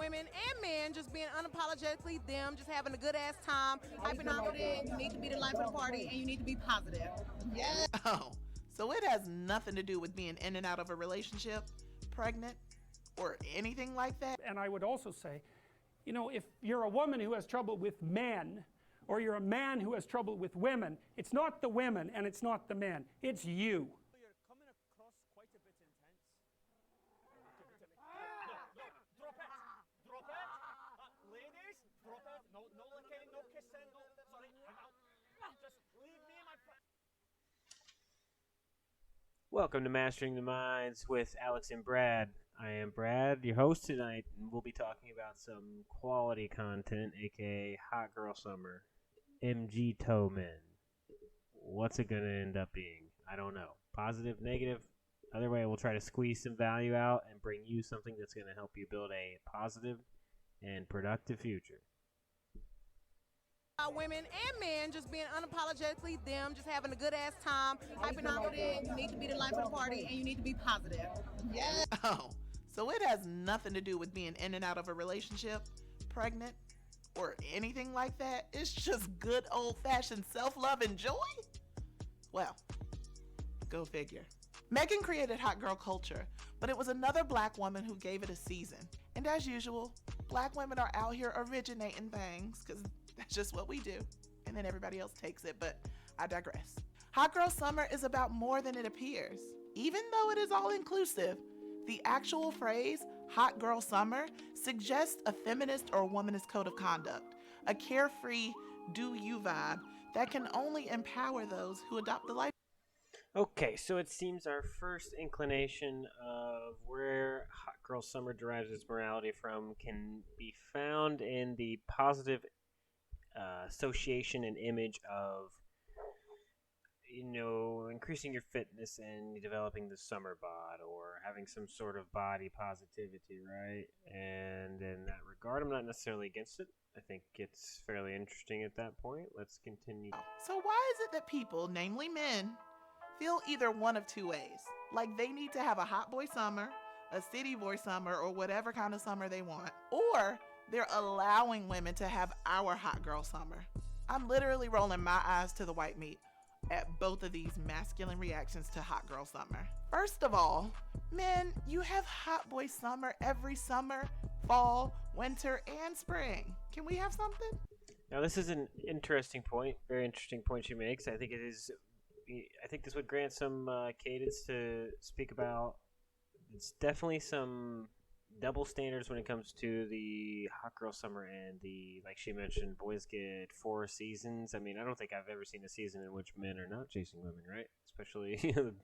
women and men just being unapologetically them, just having a good ass time, hyping out it. You need to be the life of the party and you need to be positive. Yeah. Oh, so it has nothing to do with being in and out of a relationship, pregnant, or anything like that? And I would also say, you know, if you're a woman who has trouble with men, or you're a man who has trouble with women, it's not the women and it's not the men, it's you. You're coming across quite a bit intense. Drop it! Drop it! Ladies, drop it! No licking, no kissing, no... Sorry, I'm out. Just leave me, my friend. Welcome to Mastering the Minds with Alex and Brad. I am Brad, your host tonight, and we'll be talking about some quality content, aka Hot Girl Summer, MGTOW men. What's it going to end up being? I don't know. Positive, negative? Either way, we'll try to squeeze some value out and bring you something that's going to help you build a positive and productive future. Women and men just being unapologetically them, just having a good ass time, hyping out it. You need to be the life of the party and you need to be positive. Yeah. Oh, so it has nothing to do with being in and out of a relationship, pregnant, or anything like that? It's just good old-fashioned self-love and joy? Well, go figure. Megan created hot girl culture, but it was another black woman who gave it a season. And as usual, black women are out here originating things, because that's just what we do. And then everybody else takes it, but I digress. Hot Girl Summer is about more than it appears. Even though it is all-inclusive, the actual phrase, Hot Girl Summer, suggests a feminist or womanist code of conduct, a carefree, do-you vibe that can only empower those who adopt the life. Okay, so it seems our first inclination of where Hot Girl Summer derives its morality from can be found in the positive association and image of, you know, increasing your fitness and developing the summer bod or having some sort of body positivity, right? And in that regard, I'm not necessarily against it. I think it's fairly interesting at that point. Let's continue. So why is it that people, namely men, feel either one of two ways? Like they need to have a hot boy summer, a city boy summer, or whatever kind of summer they want. Or they're allowing women to have our hot girl summer. I'm literally rolling my eyes to the white meat at both of these masculine reactions to hot girl summer. First of all, men, you have hot boy summer every summer, fall, winter, and spring. Can we have something? Now, this is an interesting point, very interesting point she makes. I think this would grant some cadence to speak about. It's definitely some double standards when it comes to the hot girl summer and the, like she mentioned, boys get 4 seasons. I mean, I don't think I've ever seen a season in which men are not chasing women, right? Especially the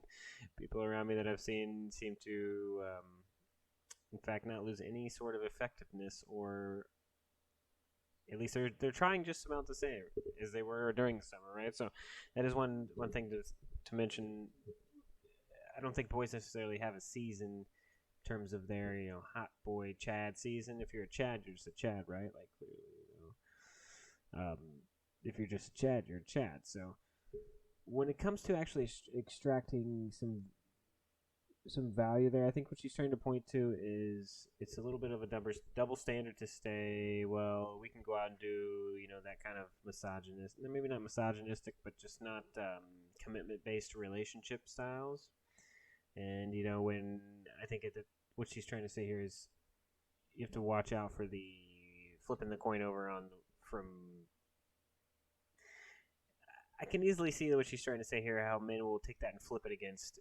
people around me that I've seen seem to, in fact, not lose any sort of effectiveness, or at least they're trying just about the same as they were during the summer, right? So that is one thing to mention. I don't think boys necessarily have a season in terms of their, you know, hot boy Chad season. If you're a Chad, you're just a Chad, right? Like, you know, if you're just a Chad, you're a Chad. So when it comes to actually extracting some value there, I think what she's trying to point to is it's a little bit of a double standard to say, well, we can go out and do, you know, that kind of maybe not misogynistic, but just not commitment-based relationship styles. And, you know, when I think what she's trying to say here is you have to watch out for the flipping the coin over I can easily see what she's trying to say here, how men will take that and flip it against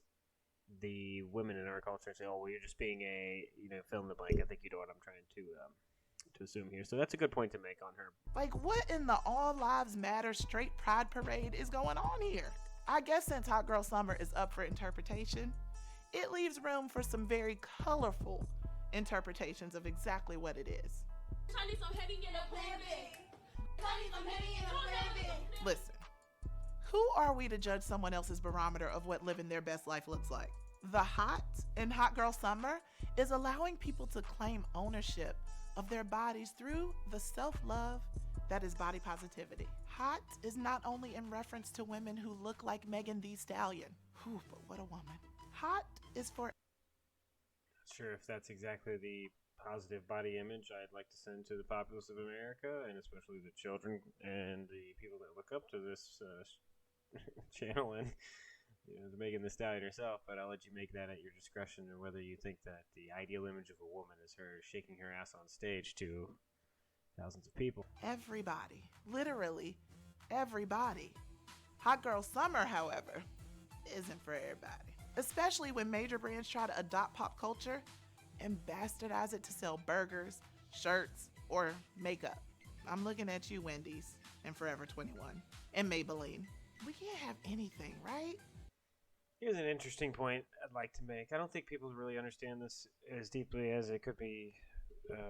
the women in our culture and say, oh, well, you're just being a, you know, fill in the blank. I think you know what I'm trying to assume here. So that's a good point to make on her. Like, what in the All Lives Matter straight pride parade is going on here? I guess since Hot Girl Summer is up for interpretation, it leaves room for some very colorful interpretations of exactly what it is. Listen, who are we to judge someone else's barometer of what living their best life looks like? The hot in Hot Girl Summer is allowing people to claim ownership of their bodies through the self-love that is body positivity. Hot is not only in reference to women who look like Megan Thee Stallion. Whew, but what a woman. Hot is for... Not sure if that's exactly the positive body image I'd like to send to the populace of America, and especially the children and the people that look up to this channel and to Megan Thee Stallion herself. But I'll let you make that at your discretion, or whether you think that the ideal image of a woman is her shaking her ass on stage to thousands of people. Everybody, literally everybody. Hot Girl Summer, however, isn't for everybody. Especially when major brands try to adopt pop culture and bastardize it to sell burgers, shirts, or makeup. I'm looking at you, Wendy's, and Forever 21, and Maybelline. We can't have anything, right? Here's an interesting point I'd like to make. I don't think people really understand this as deeply as it could be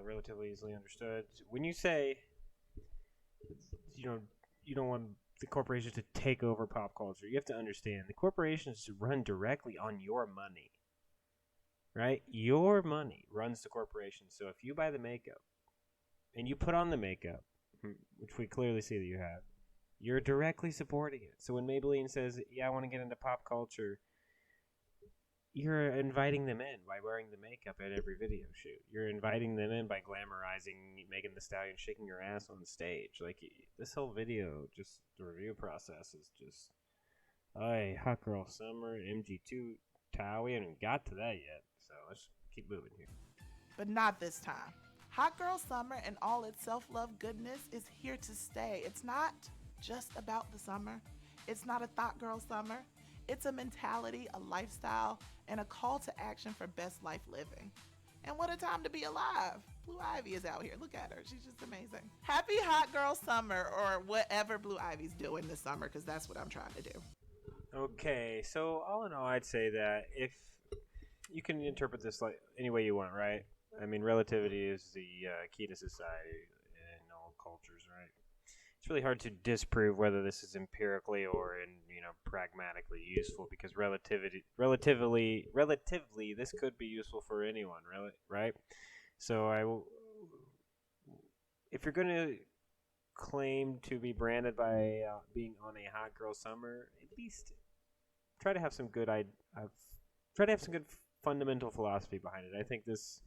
relatively easily understood. When you say, you don't want the corporations to take over pop culture, you have to understand the corporations run directly on your money, right? Your money runs the corporation. So if you buy the makeup and you put on the makeup, which we clearly see that you have, you're directly supporting it. So when Maybelline says, yeah, I want to get into pop culture, you're inviting them in by wearing the makeup at every video shoot. You're inviting them in by glamorizing Megan Thee Stallion shaking her ass on stage. Like, this whole video, just the review process is just, hey, Hot Girl Summer, MGTOW, we haven't got to that yet. So let's keep moving here. But not this time. Hot Girl Summer and all its self-love goodness is here to stay. It's not just about the summer. It's not a thought girl summer. It's a mentality, a lifestyle, and a call to action for best life living. And what a time to be alive. Blue Ivy is out here. Look at her. She's just amazing. Happy Hot Girl Summer, or whatever Blue Ivy's doing this summer, because that's what I'm trying to do. Okay, so all in all, I'd say that if you can interpret this like any way you want, right? I mean, relativity is the key to society in all cultures, right? It's really hard to disprove whether this is empirically or pragmatically useful, because relatively, this could be useful for anyone, really, right? So if you're going to claim to be branded by being on a Hot Girl Summer, at least try to have some good fundamental philosophy behind it. I think this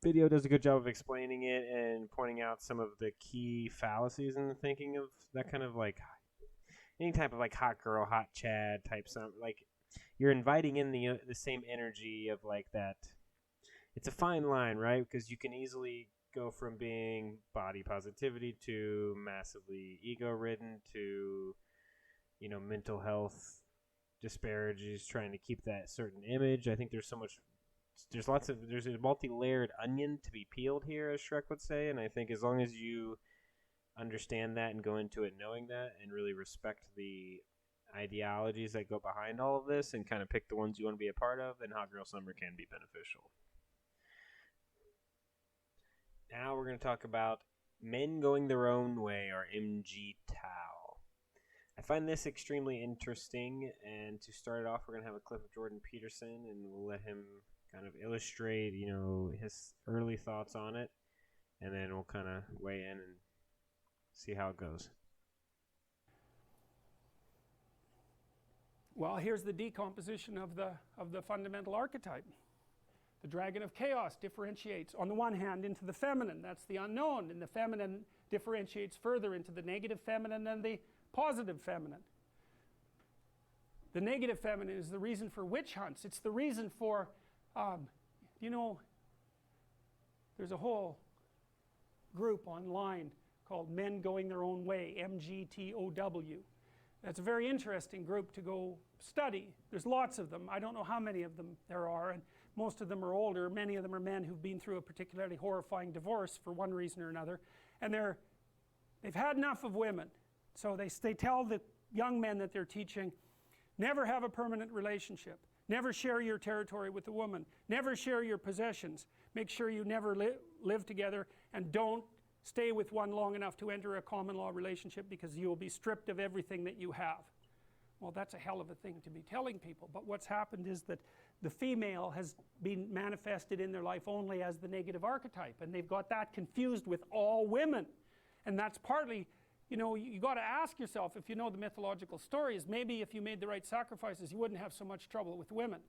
video does a good job of explaining it and pointing out some of the key fallacies in the thinking of that kind of like any type of like hot girl, hot Chad type something. Like, you're inviting in the same energy of like that. It's a fine line, right? Because you can easily go from being body positivity to massively ego-ridden to mental health disparages, trying to keep that certain image. I think there's a multi-layered onion to be peeled here, as Shrek would say, and I think as long as you understand that and go into it knowing that and really respect the ideologies that go behind all of this and kind of pick the ones you want to be a part of, then Hot Girl Summer can be beneficial. Now we're going to talk about Men Going Their Own Way, or MGTOW. I find this extremely interesting, and to start it off, we're going to have a clip of Jordan Peterson, and we'll let him kind of illustrate, his early thoughts on it, and then we'll kind of weigh in and see how it goes. Well, here's the decomposition of the fundamental archetype. The dragon of chaos differentiates, on the one hand, into the feminine. That's the unknown. And the feminine differentiates further into the negative feminine and the positive feminine. The negative feminine is the reason for witch hunts. It's the reason for, there's a whole group online called Men Going Their Own Way, MGTOW. That's a very interesting group to go study. There's lots of them. I don't know how many of them there are, and most of them are older. Many of them are men who've been through a particularly horrifying divorce for one reason or another, and they've had enough of women. So they tell the young men that they're teaching, never have a permanent relationship, never share your territory with a woman, never share your possessions, make sure you never live together, and don't stay with one long enough to enter a common law relationship, because you will be stripped of everything that you have. Well, that's a hell of a thing to be telling people, but what's happened is that the female has been manifested in their life only as the negative archetype, and they've got that confused with all women. And that's partly, you got to ask yourself, if you know the mythological stories, maybe if you made the right sacrifices, you wouldn't have so much trouble with women.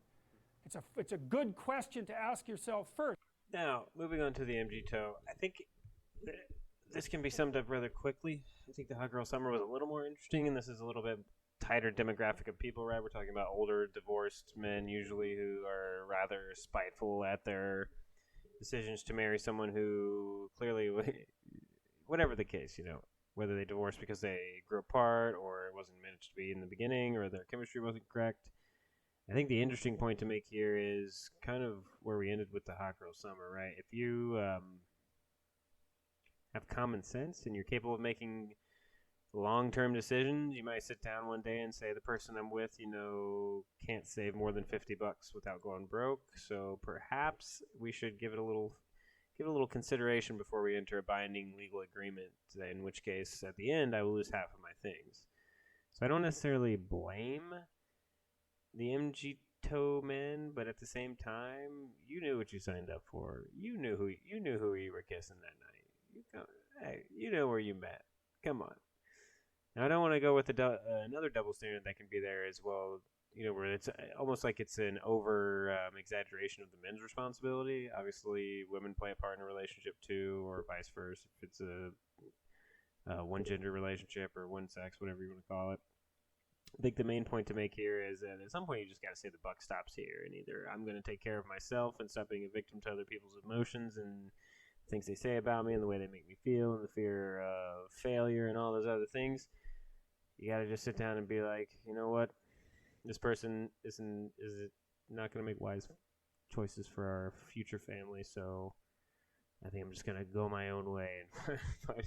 It's a good question to ask yourself first. Now, moving on to the MGTOW, I think this can be summed up rather quickly. I think the Hot Girl Summer was a little more interesting, and this is a little bit tighter demographic of people, right? We're talking about older, divorced men, usually, who are rather spiteful at their decisions to marry someone who clearly, whatever the case, whether they divorced because they grew apart or it wasn't meant to be in the beginning or their chemistry wasn't correct. I think the interesting point to make here is kind of where we ended with the Hot Girl Summer, right? If you have common sense and you're capable of making long-term decisions, you might sit down one day and say, the person I'm with, can't save more than $50 without going broke. So perhaps we should give it a little consideration before we enter a binding legal agreement, in which case, at the end, I will lose half of my things. So I don't necessarily blame the MGTOW men, but at the same time, you knew what you signed up for. You knew who you were kissing that night. You know where you met. Come on. Now, I don't want to go with another double standard that can be there as well, where it's almost like it's an over exaggeration of the men's responsibility. Obviously, women play a part in a relationship too, or vice versa, if it's a one-gender relationship or one-sex, whatever you want to call it. I think the main point to make here is that at some point you just got to say the buck stops here, and either I'm going to take care of myself and stop being a victim to other people's emotions and things they say about me and the way they make me feel and the fear of failure and all those other things. You got to just sit down and be like, you know what? This person is not going to make wise choices for our future family, so I think I'm just going to go my own way and find,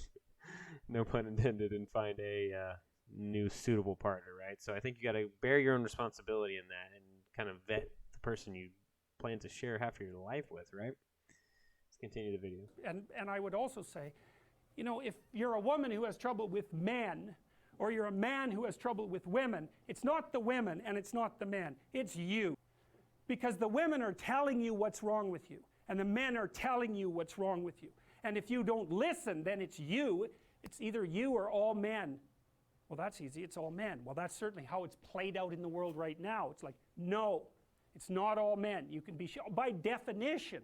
no pun intended, and find a new suitable partner, right? So I think you got to bear your own responsibility in that and kind of vet the person you plan to share half of your life with, right? Let's continue the video. And I would also say, if you're a woman who has trouble with men, or you're a man who has trouble with women, it's not the women and it's not the men, it's you. Because the women are telling you what's wrong with you, and the men are telling you what's wrong with you. And if you don't listen, then it's you. It's either you or all men. Well, that's easy, it's all men. Well, that's certainly how it's played out in the world right now. It's like, no, it's not all men. You can be, by definition,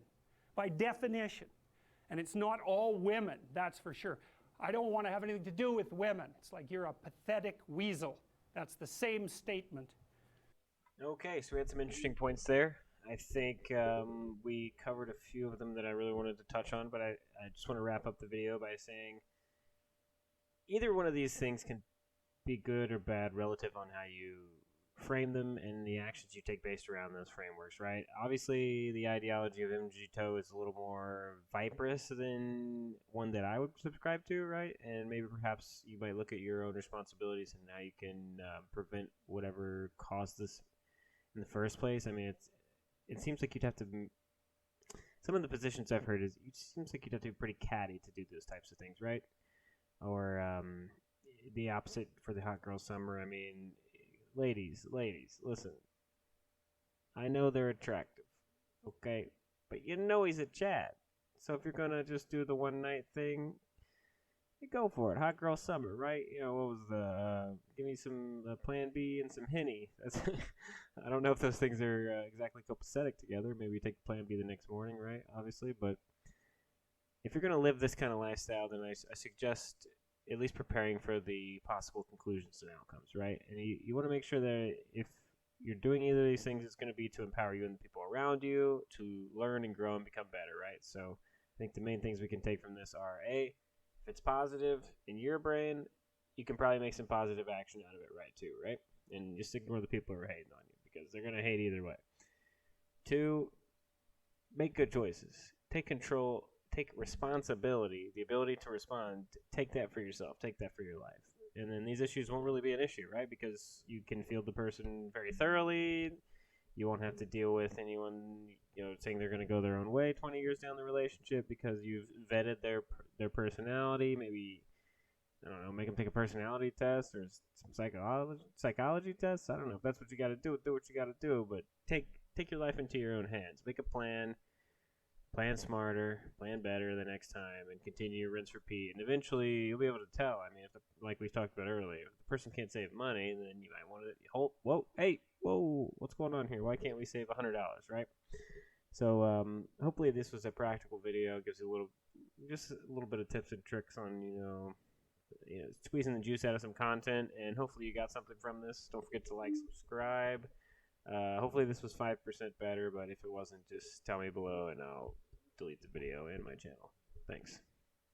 and it's not all women, that's for sure. I don't want to have anything to do with women. It's like you're a pathetic weasel. That's the same statement. Okay, so we had some interesting points there. I think we covered a few of them that I really wanted to touch on, but I just want to wrap up the video by saying either one of these things can be good or bad relative on how you frame them and the actions you take based around those frameworks, right? Obviously, the ideology of MGTOW is a little more viperous than one that I would subscribe to, right? And maybe perhaps you might look at your own responsibilities and how you can prevent whatever caused this in the first place. I mean, it seems like you'd have to. Some of the positions I've heard it seems like you'd have to be pretty catty to do those types of things, right? Or the opposite for the Hot Girl Summer. I mean, ladies, listen. I know they're attractive, okay? But he's a Chad. So if you're going to just do the one night thing, you go for it. Hot Girl Summer, right? What was give me some Plan B and some Henny. I don't know if those things are exactly copacetic together. Maybe you take Plan B the next morning, right? Obviously, but if you're going to live this kind of lifestyle, then I suggest at least preparing for the possible conclusions and outcomes, right? And you want to make sure that if you're doing either of these things, it's going to be to empower you and the people around you to learn and grow and become better, right? So I think the main things we can take from this are, A, if it's positive in your brain, you can probably make some positive action out of it, right, too, right? And just ignore the people who are hating on you because they're going to hate either way. 2, make good choices. Take control. Take responsibility, the ability to respond. Take that for yourself. Take that for your life. And then these issues won't really be an issue, right? Because you can field the person very thoroughly. You won't have to deal with anyone, saying they're going to go their own way 20 years down the relationship because you've vetted their personality. Maybe, I don't know, make them take a personality test or some psychology tests. I don't know if that's what you got to do. Do what you got to do, but take your life into your own hands. Make a plan. Plan smarter, plan better the next time, and continue to rinse, repeat. And eventually, you'll be able to tell. I mean, like we talked about earlier, if the person can't save money, then you might want to whoa, what's going on here? Why can't we save $100, right? So hopefully this was a practical video. Gives you just a little bit of tips and tricks on squeezing the juice out of some content, and hopefully you got something from this. Don't forget to like, subscribe. Hopefully this was 5% better, but if it wasn't, just tell me below and I'll delete the video and my channel. Thanks.